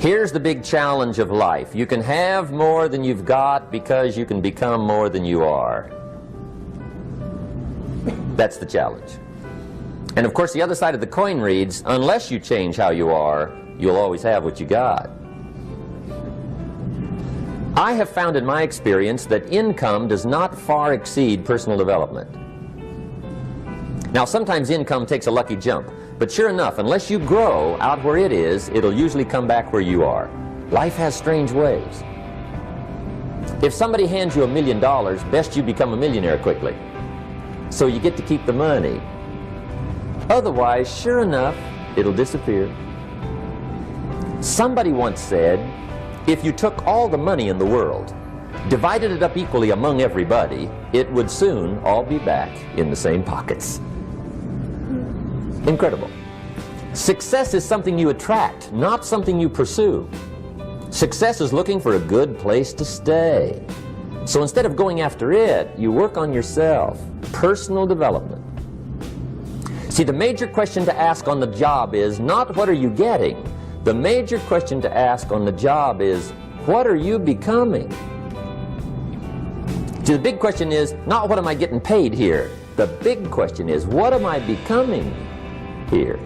Here's the big challenge of life. You can have more than you've got because you can become more than you are. That's the challenge. And of course the other side of the coin reads, unless you change how you are, you'll always have what you got. I have found in my experience that income does not far exceed personal development. Now sometimes income takes a lucky jump, but sure enough, unless you grow out where it is, it'll usually come back where you are. Life has strange ways. If somebody hands you $1 million, best you become a millionaire quickly, so you get to keep the money. Otherwise, sure enough, it'll disappear. Somebody once said, if you took all the money in the world, divided it up equally among everybody, it would soon all be back in the same pockets. Incredible. Success is something you attract, not something you pursue. Success is looking for a good place to stay. So instead of going after it, you work on yourself. Personal development. See, the major question to ask on the job is not what are you getting? The major question to ask on the job is, what are you becoming? See, the big question is not what am I getting paid here? The big question is, what am I becoming here?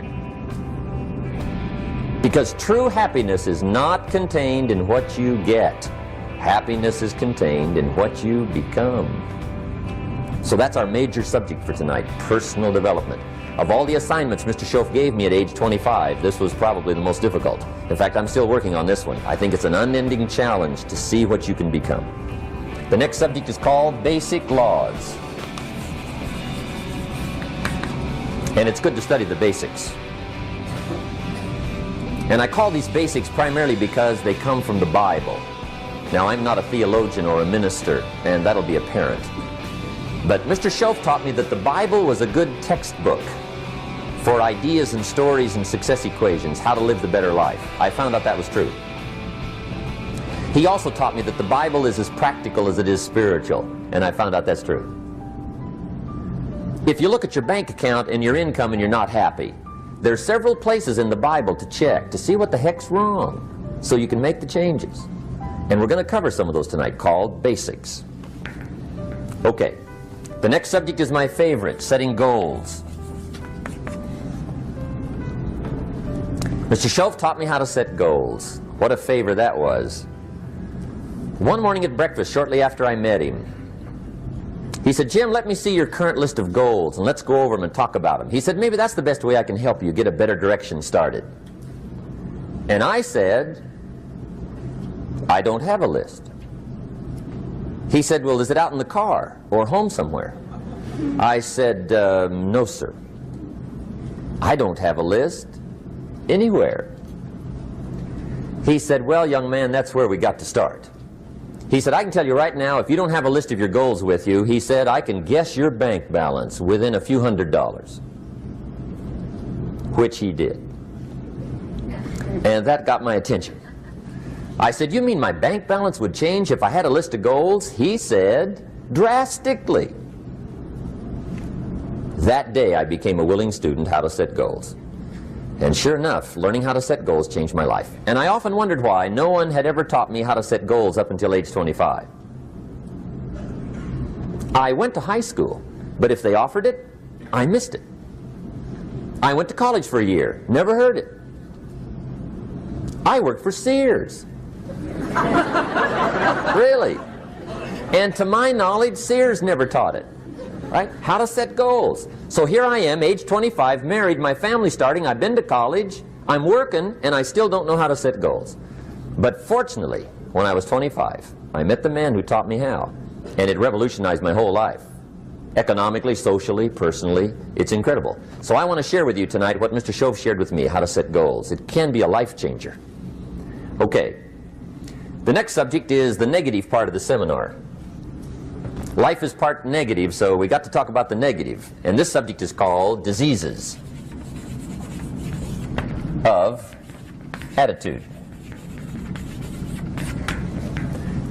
Because true happiness is not contained in what you get. Happiness is contained in what you become. So that's our major subject for tonight, personal development. Of all the assignments Mr. Schoaf gave me at age 25, this was probably the most difficult. In fact, I'm still working on this one. I think it's an unending challenge to see what you can become. The next subject is called Basic Laws. And it's good to study the basics. And I call these basics primarily because they come from the Bible. Now, I'm not a theologian or a minister, and that'll be apparent. But Mr. Schoaf taught me that the Bible was a good textbook for ideas and stories and success equations, how to live the better life. I found out that was true. He also taught me that the Bible is as practical as it is spiritual, and I found out that's true. If you look at your bank account and your income and you're not happy, there are several places in the Bible to check to see what the heck's wrong so you can make the changes. And we're going to cover some of those tonight, called basics. Okay, the next subject is my favorite, setting goals. Mr. Schoaf taught me how to set goals. What a favor that was. One morning at breakfast, shortly after I met him, he said, Jim, let me see your current list of goals and let's go over them and talk about them. He said, maybe that's the best way I can help you get a better direction started. And I said, I don't have a list. He said, well, is it out in the car or home somewhere? I said, no, sir. I don't have a list anywhere. He said, well, young man, that's where we got to start. He said, I can tell you right now, if you don't have a list of your goals with you, he said, I can guess your bank balance within a few $100s. Which he did. And that got my attention. I said, you mean my bank balance would change if I had a list of goals? He said, drastically. That day I became a willing student how to set goals. And sure enough, learning how to set goals changed my life. And I often wondered why no one had ever taught me how to set goals up until age 25. I went to high school, but if they offered it, I missed it. I went to college for a year, never heard it. I worked for Sears. Really. And to my knowledge, Sears never taught it. Right? How to set goals. So here I am, age 25, married, my family's starting, I've been to college, I'm working, and I still don't know how to set goals. But fortunately, when I was 25, I met the man who taught me how, and it revolutionized my whole life. Economically, socially, personally, it's incredible. So I want to share with you tonight what Mr. Schoaf shared with me, how to set goals. It can be a life changer. Okay, the next subject is the negative part of the seminar. Life is part negative, so we got to talk about the negative. And this subject is called diseases of attitude.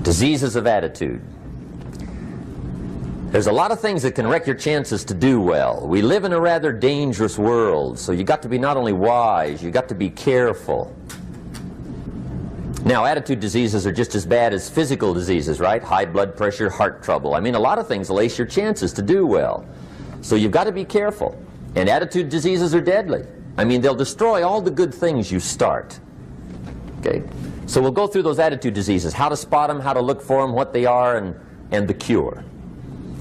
Diseases of attitude. There's a lot of things that can wreck your chances to do well. We live in a rather dangerous world, so you got to be not only wise, you got to be careful. Now, attitude diseases are just as bad as physical diseases, right? High blood pressure, heart trouble. I mean, a lot of things lace your chances to do well. So you've got to be careful. And attitude diseases are deadly. I mean, they'll destroy all the good things you start. Okay? So we'll go through those attitude diseases, how to spot them, how to look for them, what they are, and the cure.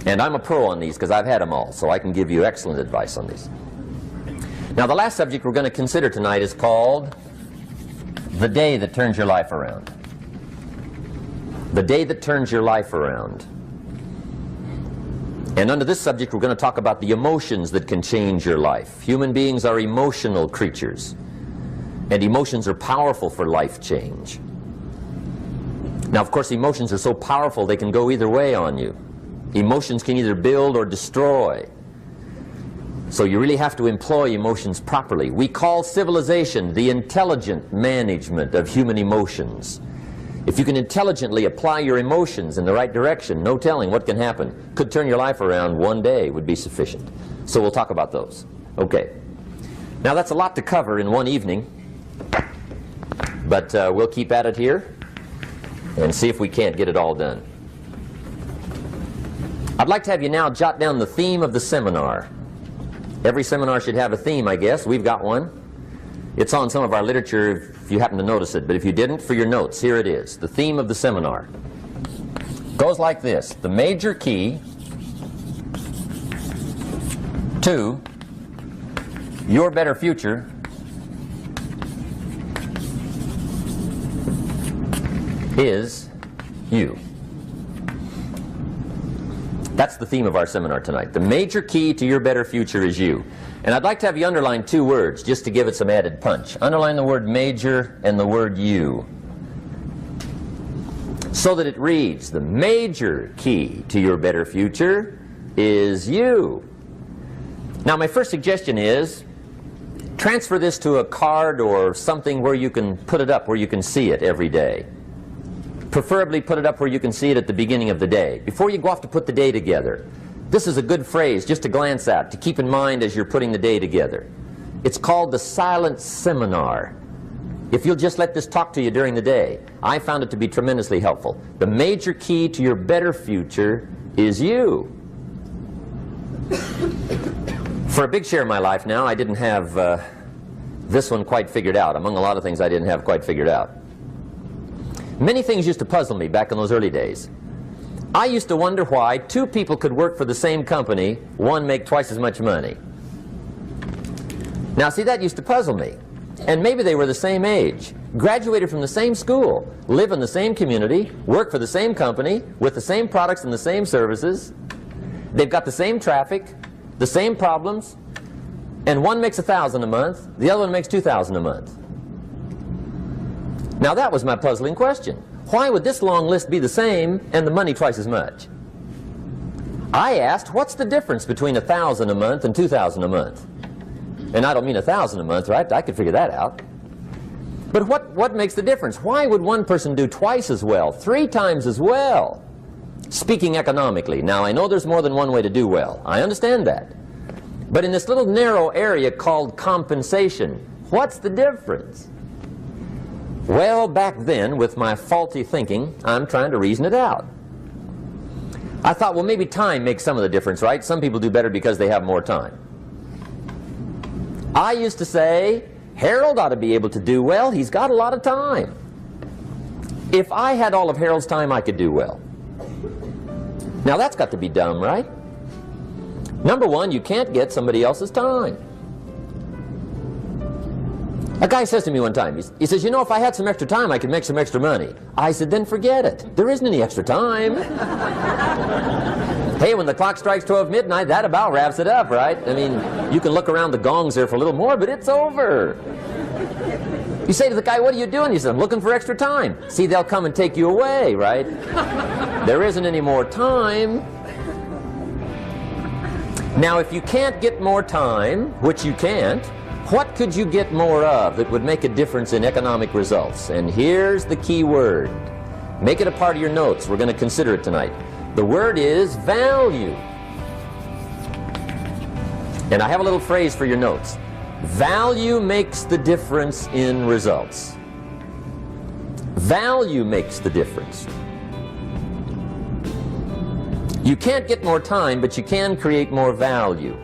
And I'm a pro on these because I've had them all, so I can give you excellent advice on these. Now, the last subject we're going to consider tonight is called the day that turns your life around. The day that turns your life around. And under this subject, we're going to talk about the emotions that can change your life. Human beings are emotional creatures, and emotions are powerful for life change. Now, of course, emotions are so powerful they can go either way on you. Emotions can either build or destroy. So you really have to employ emotions properly. We call civilization the intelligent management of human emotions. If you can intelligently apply your emotions in the right direction, no telling what can happen. Could turn your life around one day would be sufficient. So we'll talk about those. Okay. Now that's a lot to cover in one evening, but we'll keep at it here and see if we can't get it all done. I'd like to have you now jot down the theme of the seminar. Every seminar should have a theme, I guess. We've got one. It's on some of our literature if you happen to notice it, but if you didn't, for your notes, here it is. The theme of the seminar goes like this: the major key to your better future is you. That's the theme of our seminar tonight. The major key to your better future is you. And I'd like to have you underline two words just to give it some added punch. Underline the word major and the word you, so that it reads, the major key to your better future is you. Now, my first suggestion is transfer this to a card or something where you can put it up, where you can see it every day. Preferably put it up where you can see it at the beginning of the day, before you go off to put the day together. This is a good phrase just to glance at, to keep in mind as you're putting the day together. It's called the silent seminar. If you'll just let this talk to you during the day, I found it to be tremendously helpful. The major key to your better future is you. For a big share of my life now, I didn't have this one quite figured out, among a lot of things I didn't have quite figured out. Many things used to puzzle me back in those early days. I used to wonder why two people could work for the same company, one make twice as much money. Now, see, that used to puzzle me. And maybe they were the same age, graduated from the same school, live in the same community, work for the same company, with the same products and the same services. They've got the same traffic, the same problems, and one makes $1,000 a month, the other one makes $2,000 a month. Now that was my puzzling question. Why would this long list be the same and the money twice as much? I asked, what's the difference between $1,000 a month and $2,000 a month? And I don't mean $1,000 a month, right? I could figure that out. But what makes the difference? Why would one person do twice as well, 3 times as well? Speaking economically. Now, I know there's more than one way to do well. I understand that. But in this little narrow area called compensation, what's the difference? Well, back then, with my faulty thinking, I'm trying to reason it out. I thought, well, maybe time makes some of the difference, right? Some people do better because they have more time. I used to say, Harold ought to be able to do well. He's got a lot of time. If I had all of Harold's time, I could do well. Now, that's got to be dumb, right? Number one, you can't get somebody else's time. A guy says to me one time, he says, you know, if I had some extra time, I could make some extra money. I said, then forget it. There isn't any extra time. Hey, when the clock strikes 12 midnight, that about wraps it up, right? I mean, you can look around the gongs there for a little more, but it's over. You say to the guy, what are you doing? He says, I'm looking for extra time. See, they'll come and take you away, right? There isn't any more time. Now, if you can't get more time, which you can't, what could you get more of that would make a difference in economic results? And here's the key word. Make it a part of your notes. We're going to consider it tonight. The word is value. And I have a little phrase for your notes. Value makes the difference in results. Value makes the difference. You can't get more time, but you can create more value.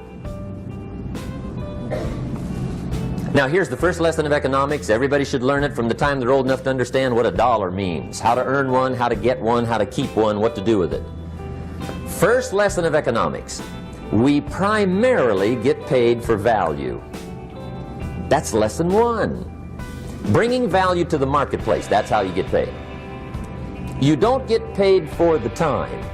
Now here's the first lesson of economics. Everybody should learn it from the time they're old enough to understand what a dollar means, how to earn one, how to get one, how to keep one, what to do with it. First lesson of economics. We primarily get paid for value. That's lesson one. Bringing value to the marketplace, that's how you get paid. You don't get paid for the time.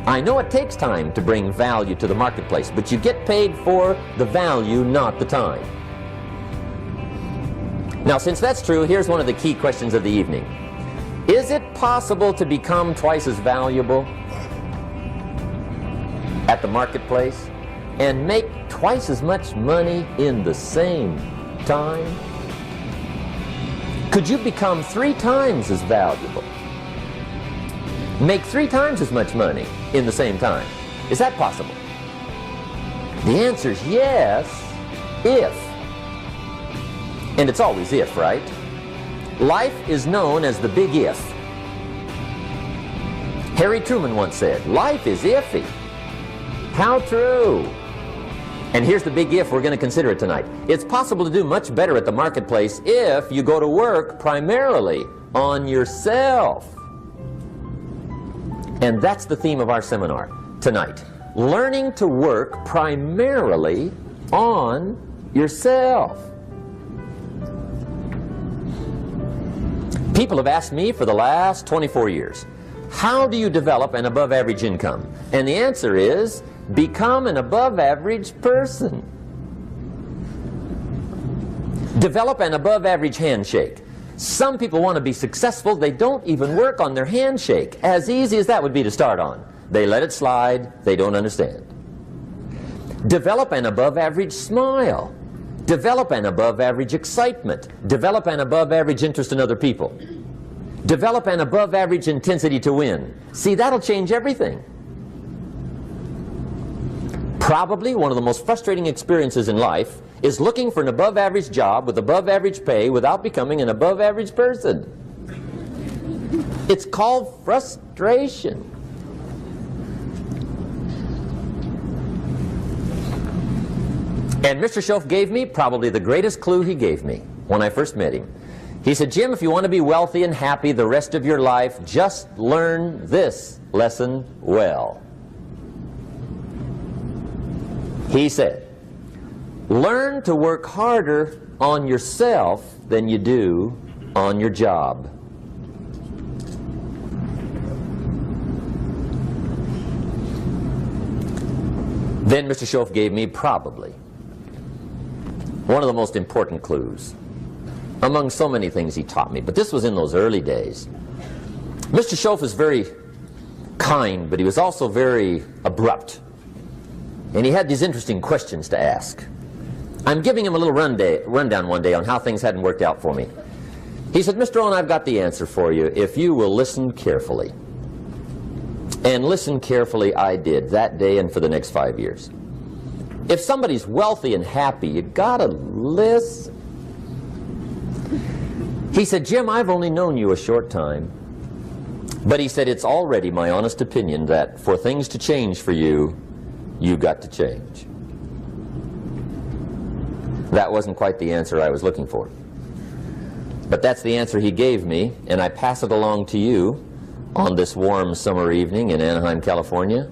I know it takes time to bring value to the marketplace, but you get paid for the value, not the time. Now, since that's true, here's one of the key questions of the evening. Is it possible to become twice as valuable at the marketplace and make twice as much money in the same time? Could you become 3 times as valuable? Make 3 times as much money in the same time? Is that possible? The answer is yes, if. And it's always if, right? Life is known as the big if. Harry Truman once said, life is iffy. How true. And here's the big if we're going to consider it tonight. It's possible to do much better at the marketplace if you go to work primarily on yourself. And that's the theme of our seminar tonight. Learning to work primarily on yourself. People have asked me for the last 24 years, how do you develop an above average income? And the answer is, become an above average person. Develop an above average handshake. Some people want to be successful, they don't even work on their handshake. As easy as that would be to start on. They let it slide, they don't understand. Develop an above average smile. Develop an above average excitement. Develop an above average interest in other people. Develop an above average intensity to win. See, that'll change everything. Probably one of the most frustrating experiences in life is looking for an above average job with above average pay without becoming an above average person. It's called frustration. And Mr. Schoaf gave me probably the greatest clue he gave me when I first met him. He said, Jim, if you want to be wealthy and happy the rest of your life, just learn this lesson well. He said, learn to work harder on yourself than you do on your job. Then Mr. Schoaf gave me probably one of the most important clues among so many things he taught me, but this was in those early days. Mr. Schoaf was very kind, but he was also very abrupt. And he had these interesting questions to ask. I'm giving him a little rundown one day on how things hadn't worked out for me. He said, Mr. Rohn, I've got the answer for you if you will listen carefully. And listen carefully I did that day and for the next 5 years. If somebody's wealthy and happy, you gotta listen. He said, Jim, I've only known you a short time. But he said, it's already my honest opinion that for things to change for you, you've got to change. That wasn't quite the answer I was looking for. But that's the answer he gave me, and I pass it along to you on this warm summer evening in Anaheim, California,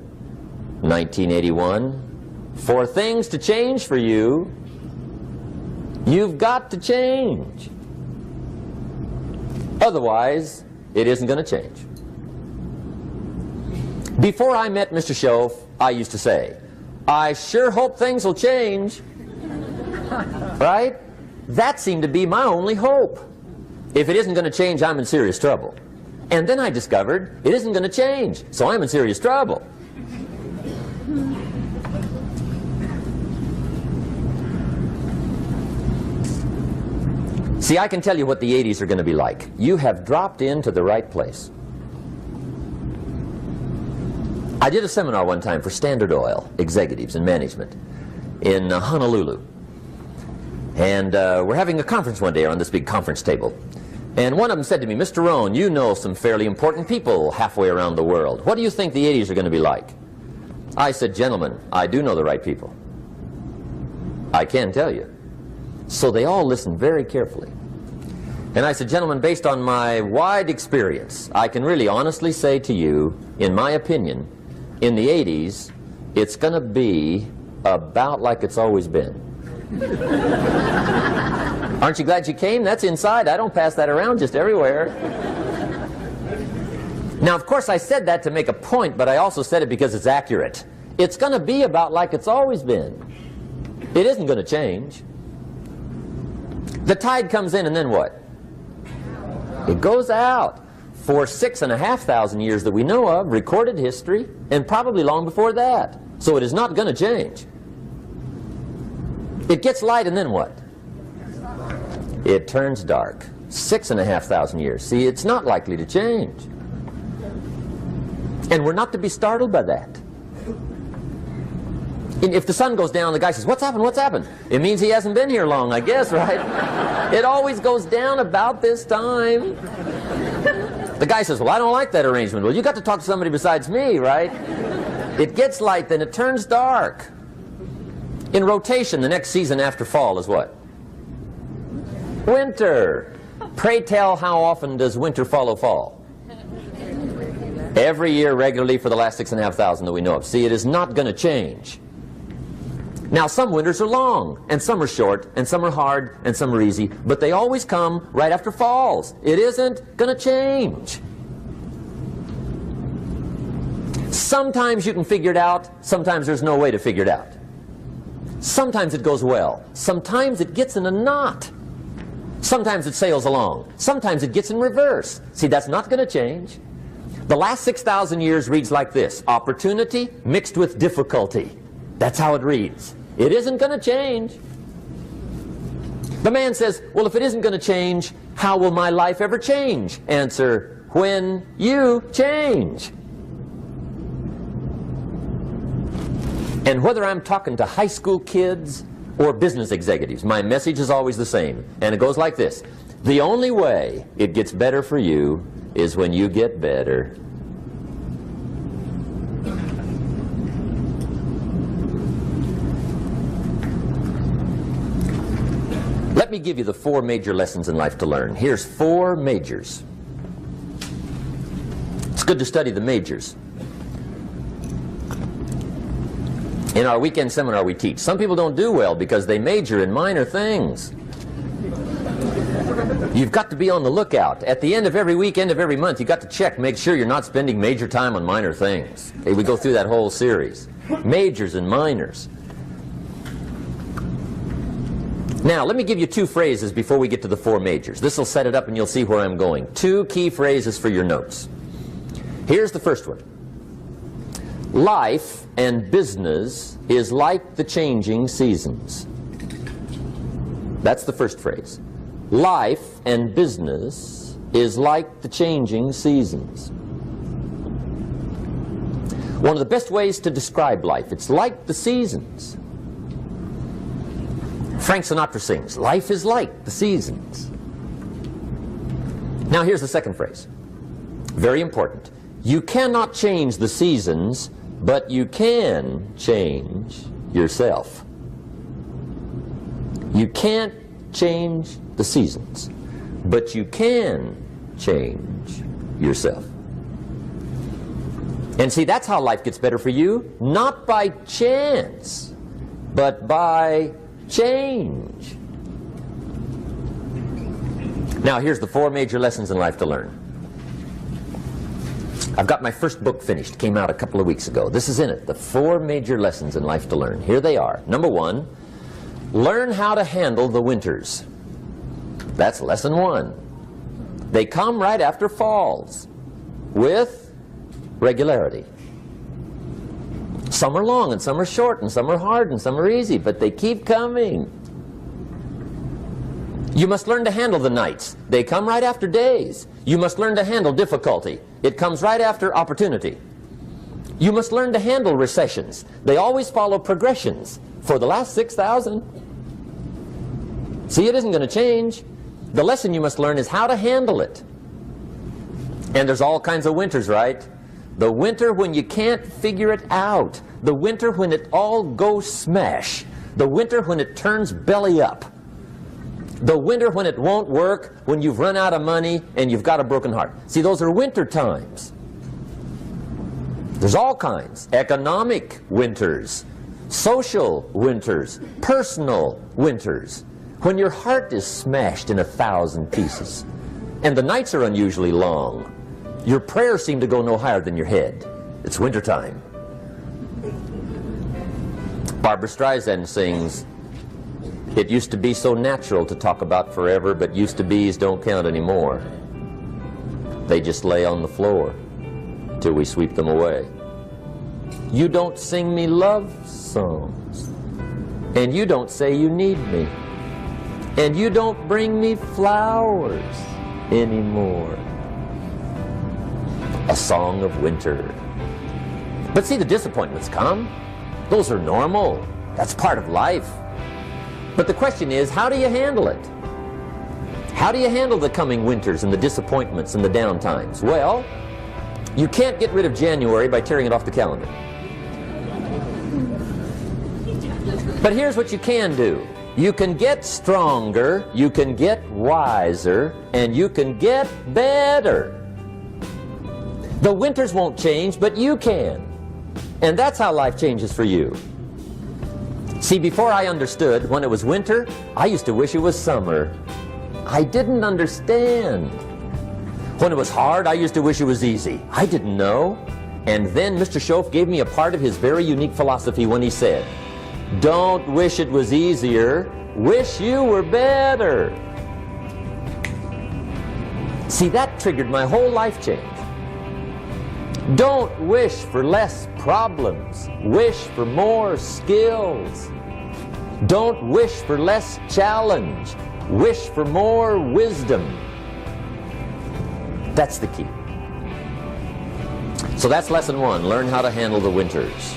1981. For things to change for you, you've got to change. Otherwise, it isn't going to change. Before I met Mr. Schoaf, I used to say, I sure hope things will change. Right? That seemed to be my only hope. If it isn't going to change, I'm in serious trouble. And then I discovered it isn't going to change, so I'm in serious trouble. See, I can tell you what the 80s are going to be like. You have dropped into the right place. I did a seminar one time for Standard Oil executives and management in Honolulu. And we're having a conference one day on this big conference table. And one of them said to me, Mr. Rohn, you know some fairly important people halfway around the world. What do you think the 80s are going to be like? I said, gentlemen, I do know the right people. I can tell you. So they all listened very carefully. And I said, gentlemen, based on my wide experience, I can really honestly say to you, in my opinion, in the 80s, it's going to be about like it's always been. Aren't you glad you came? That's inside. I don't pass that around just everywhere. Now, of course, I said that to make a point, but I also said it because it's accurate. It's going to be about like it's always been. It isn't going to change. The tide comes in, and then what? It goes out. For 6,500 years that we know of, recorded history, and probably long before that. So it is not going to change. It gets light, and then what? It turns dark. 6,500 years. See, it's not likely to change. And we're not to be startled by that. If the sun goes down, the guy says, what's happened, what's happened? It means he hasn't been here long, I guess, right? It always goes down about this time. The guy says, well, I don't like that arrangement. Well, you got to talk to somebody besides me, right? It gets light, then it turns dark. In rotation, the next season after fall is what? Winter. Pray tell, how often does winter follow fall? Every year regularly for the last 6,500 that we know of. See, it is not going to change. Now, some winters are long, and some are short, and some are hard, and some are easy, but they always come right after falls. It isn't going to change. Sometimes you can figure it out, sometimes there's no way to figure it out. Sometimes it goes well, sometimes it gets in a knot. Sometimes it sails along, sometimes it gets in reverse. See, that's not going to change. The last 6,000 years reads like this: opportunity mixed with difficulty. That's how it reads. It isn't going to change. The man says, well, if it isn't going to change, how will my life ever change? Answer, when you change. And whether I'm talking to high school kids or business executives, my message is always the same. And it goes like this: the only way it gets better for you is when you get better. Let me give you the 4 major lessons in life to learn. Here's 4 majors. It's good to study the majors. In our weekend seminar we teach. Some people don't do well because they major in minor things. You've got to be on the lookout. At the end of every week, end of every month, you've got to check, make sure you're not spending major time on minor things. Okay, we go through that whole series. Majors and minors. Now, let me give you 2 phrases before we get to the 4 majors. This will set it up and you'll see where I'm going. 2 key phrases for your notes. Here's the first one. Life and business is like the changing seasons. That's the first phrase. Life and business is like the changing seasons. One of the best ways to describe life, it's like the seasons. Frank Sinatra sings, life is like the seasons. Now here's the second phrase. Very important. You cannot change the seasons, but you can change yourself. You can't change the seasons, but you can change yourself. And see, that's how life gets better for you, not by chance, but by change. Now here's the 4 major lessons in life to learn. I've got my first book finished, came out a couple of weeks ago. This is in it, the 4 major lessons in life to learn. Here they are. Number 1, learn how to handle the winters. That's lesson 1. They come right after falls, with regularity. Some are long, and some are short, and some are hard, and some are easy, but they keep coming. You must learn to handle the nights. They come right after days. You must learn to handle difficulty. It comes right after opportunity. You must learn to handle recessions. They always follow progressions. For the last 6,000. See, it isn't going to change. The lesson you must learn is how to handle it. And there's all kinds of winters, right? The winter when you can't figure it out. The winter when it all goes smash. The winter when it turns belly up. The winter when it won't work, when you've run out of money and you've got a broken heart. See, those are winter times. There's all kinds. Economic winters, social winters, personal winters. When your heart is smashed in 1,000 pieces and the nights are unusually long, your prayers seem to go no higher than your head. It's wintertime. Barbra Streisand sings, "It used to be so natural to talk about forever, but used to be's don't count anymore. They just lay on the floor till we sweep them away. You don't sing me love songs, and you don't say you need me, and you don't bring me flowers anymore." A song of winter. But see, the disappointments come. Those are normal. That's part of life. But the question is, how do you handle it? How do you handle the coming winters and the disappointments and the downtimes? Well, you can't get rid of January by tearing it off the calendar. But here's what you can do. You can get stronger, you can get wiser, and you can get better. The winters won't change, but you can. And that's how life changes for you. See, before I understood, when it was winter, I used to wish it was summer. I didn't understand. When it was hard, I used to wish it was easy. I didn't know. And then Mr. Schoaf gave me a part of his very unique philosophy when he said, "Don't wish it was easier, wish you were better." See, that triggered my whole life change. Don't wish for less problems, wish for more skills. Don't wish for less challenge, wish for more wisdom. That's the key. So that's lesson 1, learn how to handle the winters.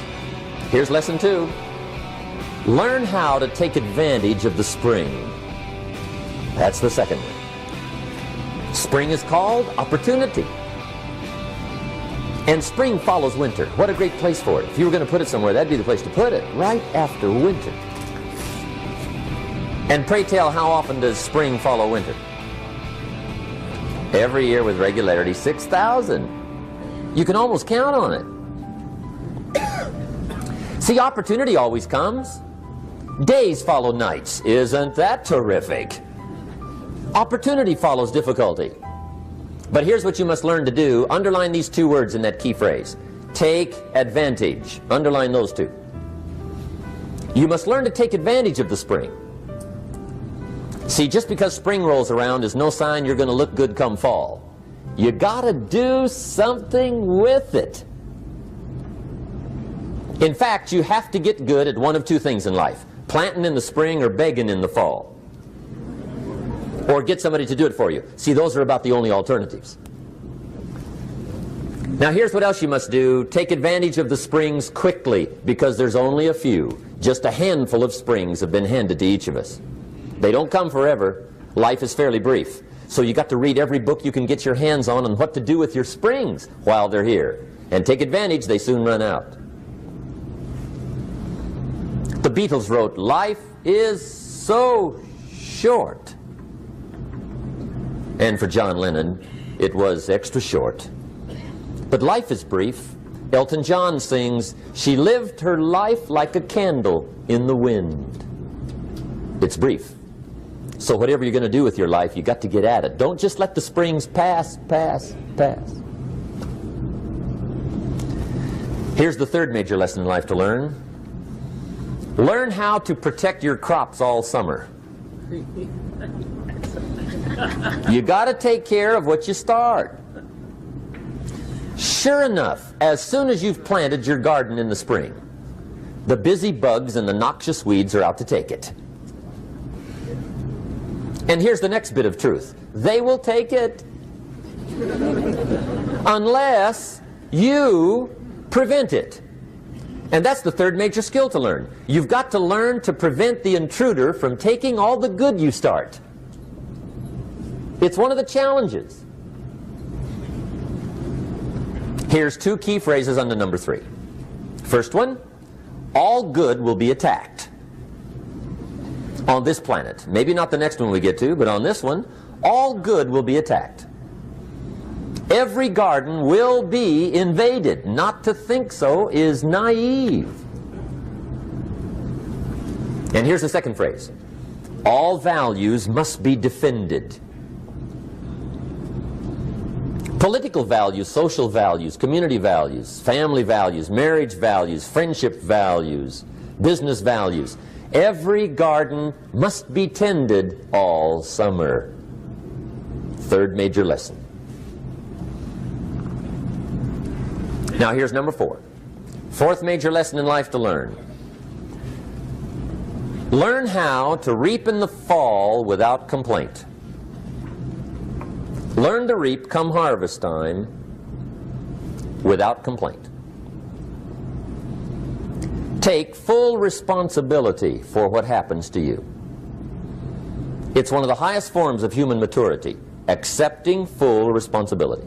Here's lesson 2, learn how to take advantage of the spring. That's the second one. Spring is called opportunity. And spring follows winter. What a great place for it. If you were going to put it somewhere, that'd be the place to put it, right after winter. And pray tell, how often does spring follow winter? Every year with regularity, 6,000. You can almost count on it. See, opportunity always comes. Days follow nights. Isn't that terrific? Opportunity follows difficulty. But here's what you must learn to do. Underline these 2 words in that key phrase. Take advantage. Underline those 2. You must learn to take advantage of the spring. See, just because spring rolls around is no sign you're going to look good come fall. You gotta do something with it. In fact, you have to get good at one of 2 things in life. Planting in the spring or begging in the fall. Or get somebody to do it for you. See, those are about the only alternatives. Now here's what else you must do. Take advantage of the springs quickly, because there's only a few. Just a handful of springs have been handed to each of us. They don't come forever. Life is fairly brief. So you got to read every book you can get your hands on what to do with your springs while they're here. And take advantage, they soon run out. The Beatles wrote, "Life is so short." And for John Lennon, it was extra short. But life is brief. Elton John sings, "She lived her life like a candle in the wind." It's brief. So whatever you're going to do with your life, you got to get at it. Don't just let the springs pass. Here's the third major lesson in life to learn. Learn how to protect your crops all summer. You got to take care of what you start. Sure enough, as soon as you've planted your garden in the spring, the busy bugs and the noxious weeds are out to take it. And here's the next bit of truth. They will take it unless you prevent it. And that's the third major skill to learn. You've got to learn to prevent the intruder from taking all the good you start. It's one of the challenges. Here's two key phrases under number 3. First one, all good will be attacked on this planet. Maybe not the next one we get to, but on this one, all good will be attacked. Every garden will be invaded. Not to think so is naive. And here's the second phrase. All values must be defended. Political values, social values, community values, family values, marriage values, friendship values, business values. Every garden must be tended all summer. Third major lesson. Now here's number 4. Fourth major lesson in life to learn. Learn how to reap in the fall without complaint. Learn to reap come harvest time without complaint. Take full responsibility for what happens to you. It's one of the highest forms of human maturity, accepting full responsibility.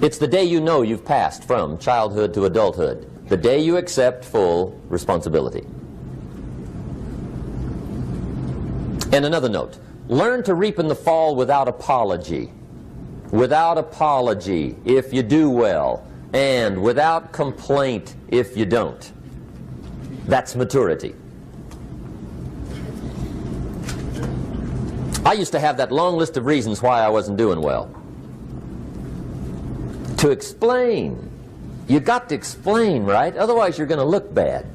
It's the day you know you've passed from childhood to adulthood, the day you accept full responsibility. And another note, learn to reap in the fall without apology. Without apology if you do well, and without complaint if you don't. That's maturity. I used to have that long list of reasons why I wasn't doing well. To explain. You got to explain, right? Otherwise you're going to look bad.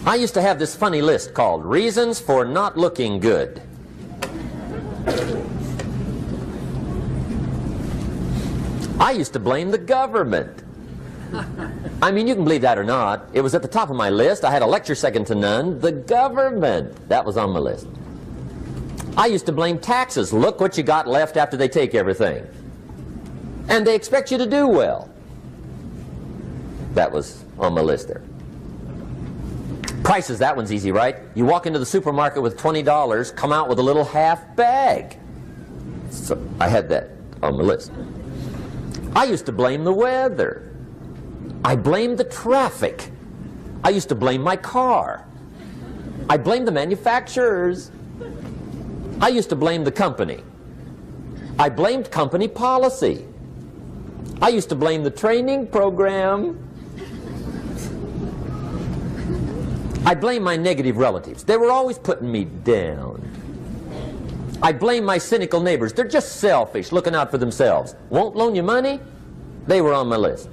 I used to have this funny list called Reasons for Not Looking Good. I used to blame the government. I mean, you can believe that or not. It was at the top of my list. I had a lecture second to none. The government. That was on my list. I used to blame taxes. Look what you got left after they take everything. And they expect you to do well. That was on my list there. Prices, that one's easy, right? You walk into the supermarket with $20, come out with a little half bag. So I had that on my list. I used to blame the weather. I blamed the traffic. I used to blame my car. I blamed the manufacturers. I used to blame the company. I blamed company policy. I used to blame the training program. I blame my negative relatives. They were always putting me down. I blame my cynical neighbors. They're just selfish, looking out for themselves. Won't loan you money? They were on my list.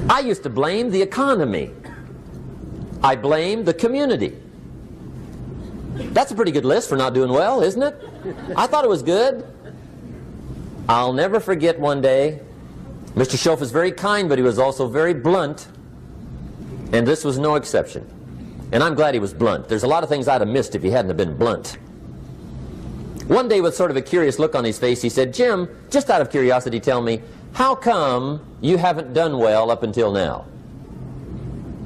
I used to blame the economy. I blamed the community. That's a pretty good list for not doing well, isn't it? I thought it was good. I'll never forget one day, Mr. Schoaf was very kind, but he was also very blunt, and this was no exception. And I'm glad he was blunt. There's a lot of things I'd have missed if he hadn't have been blunt. One day, with sort of a curious look on his face, he said, "Jim, just out of curiosity, tell me, how come you haven't done well up until now?"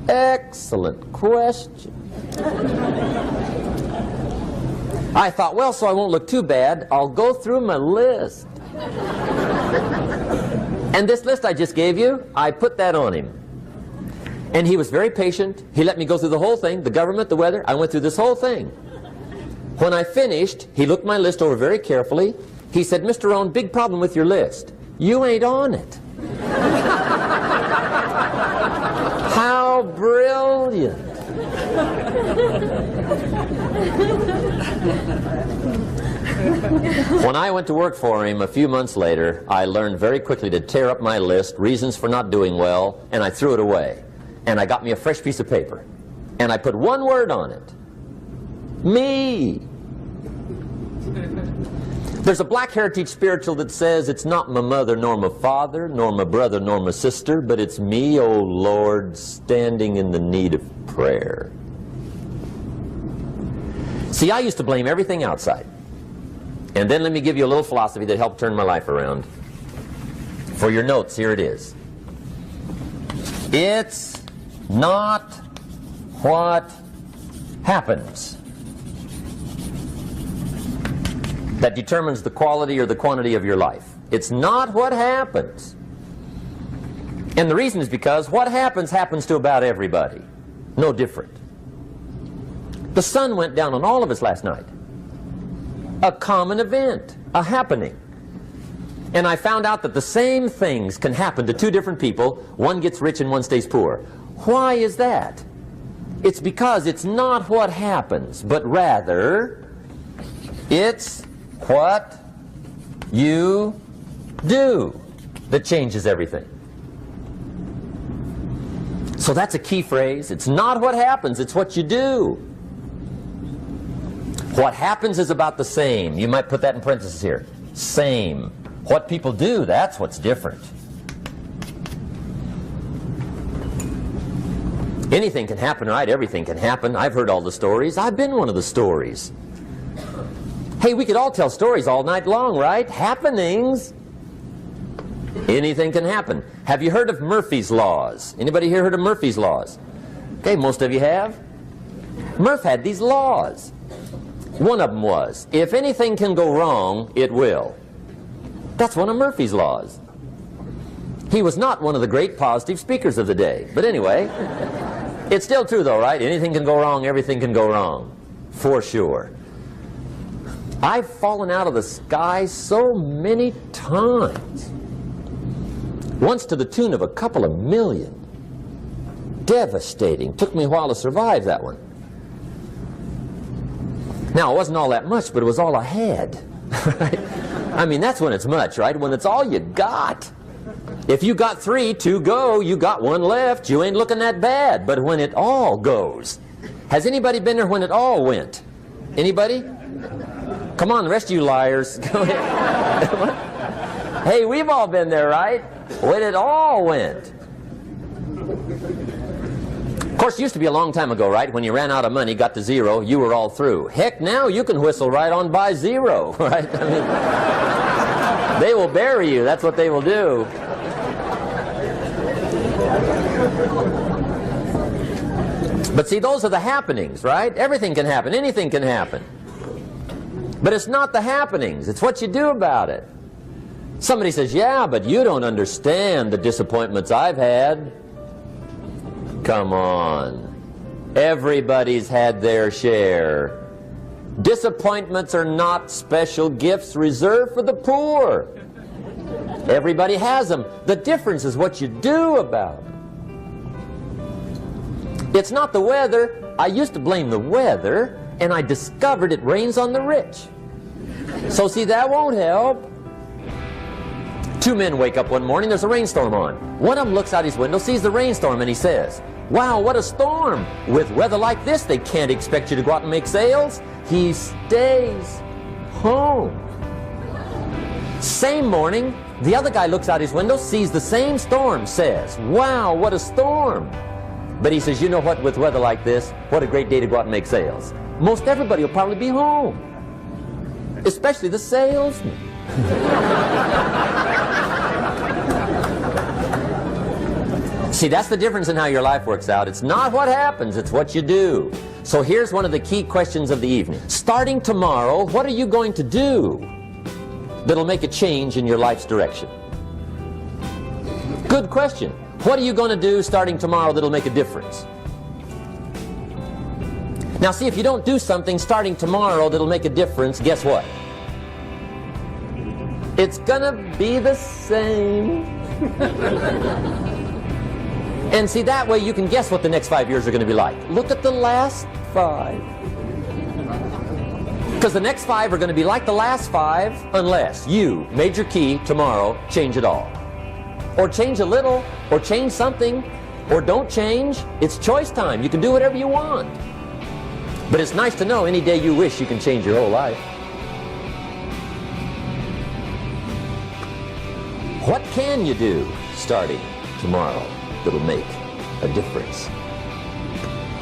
Excellent question. I thought, well, so I won't look too bad, I'll go through my list. And this list I just gave you, I put that on him. And he was very patient. He let me go through the whole thing, the government, the weather. I went through this whole thing. When I finished, he looked my list over very carefully. He said, "Mr. Rohn, big problem with your list. You ain't on it." How brilliant. When I went to work for him a few months later, I learned very quickly to tear up my list, reasons for not doing well, and I threw it away. And I got me a fresh piece of paper. And I put one word on it. Me. There's a Black Heritage spiritual that says, "It's not my mother nor my father, nor my brother nor my sister, but it's me, O Lord, standing in the need of prayer." See, I used to blame everything outside. And then let me give you a little philosophy that helped turn my life around. For your notes, here it is. It's not what happens that determines the quality or the quantity of your life. It's not what happens. And the reason is because what happens happens to about everybody. No different. The sun went down on all of us last night. A common event, a happening. And I found out that the same things can happen to two different people. One gets rich and one stays poor. Why is that? It's because it's not what happens, but rather it's what you do that changes everything. So that's a key phrase. It's not what happens, it's what you do. What happens is about the same. You might put that in parentheses here. Same. What people do, that's what's different. Anything can happen, right? Everything can happen. I've heard all the stories. I've been one of the stories. Hey, we could all tell stories all night long, right? Happenings. Anything can happen. Have you heard of Murphy's Laws? Anybody here heard of Murphy's Laws? Okay, most of you have. Murph had these laws. One of them was, if anything can go wrong, it will. That's one of Murphy's Laws. He was not one of the great positive speakers of the day. But anyway, it's still true though, right? Anything can go wrong, everything can go wrong. For sure. I've fallen out of the sky so many times. Once to the tune of a couple of million. Devastating. Took me a while to survive that one. Now, it wasn't all that much, but it was all I had. Right? I mean, that's when it's much, right? When it's all you got. If you got 3, 2 go, you got 1 left, you ain't looking that bad. But when it all goes, has anybody been there when it all went? Anybody? Come on, the rest of you liars. Go ahead. Hey, we've all been there, right? When it all went. Of course, it used to be a long time ago, right? When you ran out of money, got to 0, you were all through. Heck, now you can whistle right on by 0, right? I mean, they will bury you. That's what they will do. But see, those are the happenings, right? Everything can happen. Anything can happen. But it's not the happenings. It's what you do about it. Somebody says, yeah, but you don't understand the disappointments I've had. Come on. Everybody's had their share. Disappointments are not special gifts reserved for the poor. Everybody has them. The difference is what you do about it. It's not the weather. I used to blame the weather, and I discovered it rains on the rich. So see, that won't help. 2 men wake up one morning, there's a rainstorm on. One of them looks out his window, sees the rainstorm, and he says, wow, what a storm. With weather like this, they can't expect you to go out and make sales. He stays home. Same morning, the other guy looks out his window, sees the same storm, says, wow, what a storm. But he says, you know what, with weather like this, what a great day to go out and make sales. Most everybody will probably be home. Especially the salesman. See, that's the difference in how your life works out. It's not what happens, it's what you do. So here's one of the key questions of the evening. Starting tomorrow, what are you going to do that'll make a change in your life's direction? Good question. What are you going to do starting tomorrow that'll make a difference? Now see, if you don't do something starting tomorrow that'll make a difference, guess what? It's gonna be the same. And see, that way you can guess what the next 5 years are going to be like. Look at the last 5. Because the next 5 are going to be like the last 5 unless you, major key, tomorrow, change it all. Or change a little, or change something, or don't change. It's choice time. You can do whatever you want. But it's nice to know any day you wish you can change your whole life. What can you do starting tomorrow that'll make a difference?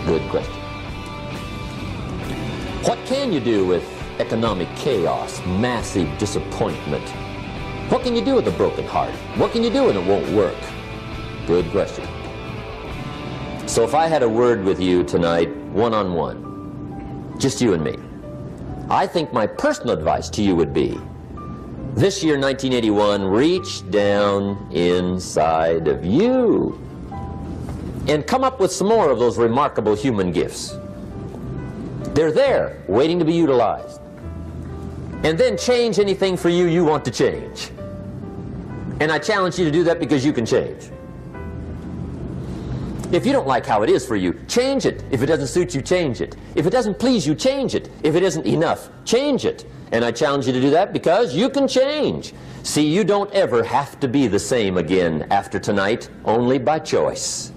Good question. What can you do with economic chaos, massive disappointment? What can you do with a broken heart? What can you do when it won't work? Good question. So if I had a word with you tonight, one-on-one, just you and me. I think my personal advice to you would be, this year, 1981, reach down inside of you and come up with some more of those remarkable human gifts. They're there, waiting to be utilized. And then change anything for you want to change. And I challenge you to do that because you can change. If you don't like how it is for you, change it. If it doesn't suit you, change it. If it doesn't please you, change it. If it isn't enough, change it. And I challenge you to do that because you can change. See, you don't ever have to be the same again after tonight, only by choice.